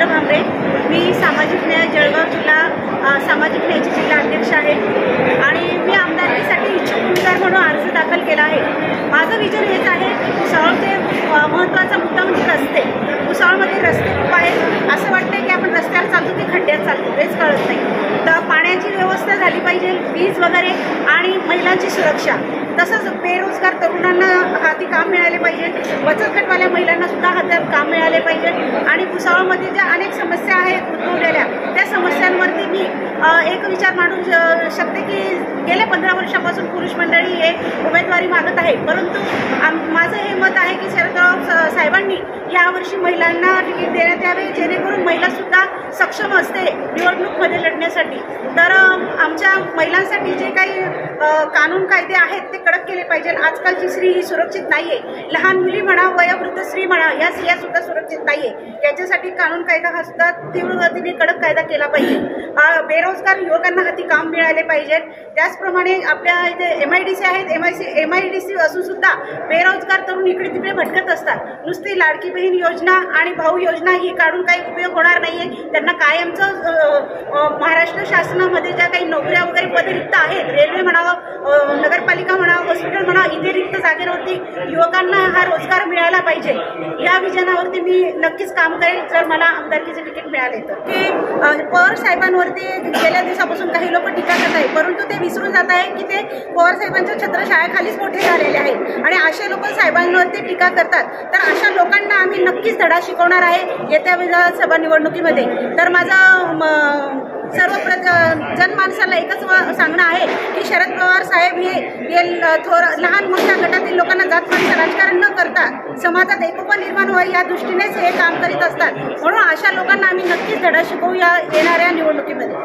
रवींद्र भांबरे। मी सामाजिक न्याय जळगाव जिल्हा सामाजिक न्यायाची जिल्हा अध्यक्ष आहे आणि मी आमदारकीसाठी इच्छुक उमेदवार म्हणून अर्ज दाखल केला आहे। माझं विजन हेच आहे की भुसावळचे महत्त्वाचा मुद्दा म्हणजे रस्ते। भुसावळमध्ये रस्ते खूप आहेत, असं वाटतं की आपण रस्त्यावर चालतो की खड्ड्यात चालतो हेच कळत नाही। तर पाण्याची व्यवस्था झाली पाहिजे, वीज वगैरे आणि महिलांची सुरक्षा, तसंच बेरोजगार तरुणांना हाती काम मिळाले पाहिजे, बचत गटवाल्या महिलांना सुद्धा हातात काम मिळाले पाहिजे आणि भुसावळमध्ये ज्या अनेक समस्या आहेत उद्भवलेल्या त्या समस्यांवरती मी एक विचार मांडू शकते की गेल्या 15 वर्षापासून पुरुष मंडळी हे उमेदवारी मागत आहे, परंतु माझं हे मत आहे की शरदराव साहेबांनी यावर्षी महिलांना तिकीट देण्यात यावे जेणेकरून महिलासुद्धा सक्षम असते निवडणूकमध्ये लढण्यासाठी। तर आमच्या महिलांसाठी जे काही कानून कायदे आहेत ते कडक केले पाहिजे। आजकालची स्त्री ही सुरक्षित नाही आहे, लहान मुली म्हणा वयोवृद्ध स्त्री म्हणा या स्त्रियासुद्धा सुरक्षित नाही आहे। याच्यासाठी कानून कायदा हा सुद्धा तीव्र गतीने कडक कायदा केला पाहिजे। बेरोजगार युवकांना हाती काम मिळाले पाहिजे। त्याचप्रमाणे आपल्या इथे MIDC आहेत, MIDC असून सुद्धा बेरोजगार तरुण इकडे तिकडे भटकत असतात। नुसती लाडकी बहीण योजना आणि भाऊ योजना ही काढून काही उपयोग होणार नाहीये। त्यांना कायमचं महाराष्ट्र शासनामध्ये ज्या काही नोकऱ्या वगैरे पदे रिक्त आहेत, रेल्वे म्हणावं, नगरपालिका म्हणावं, हॉस्पिटल म्हणावं, इथे रिक्त जागेवरती युवकांना हा रोजगार मिळाला पाहिजे। या विजनावरती मी नक्कीच काम करेल जर मला आमदारकीचे तिकीट मिळाले तर। की पवार साहेबांवरती गेल्या दिवसापासून काही लोक टीका करत आहेत, परंतु ते विसरून जात आहे की ते पवार साहेबांच्या छत्रछायाखालीच मोठे झालेले आहेत आणि असे लोक साहेबांवरती टीका करतात। तर अशा लोकांना आम्ही नक्कीच धडा शिकवणार आहे येत्या विधानसभा निवडणुकीमध्ये। तर माझा सर्व जनमानसाला एकच सांगणं आहे की शरद पवार साहेब हे लहान मोठ्या गटातील लोकांना जातपातीचं राजकारण न करता समाजात एकोपा निर्माण व्हावी या दृष्टीनेच हे काम करीत असतात। म्हणून अशा लोकांना आम्ही नक्कीच धडा शिकवू या येणाऱ्या निवडणुकीमध्ये।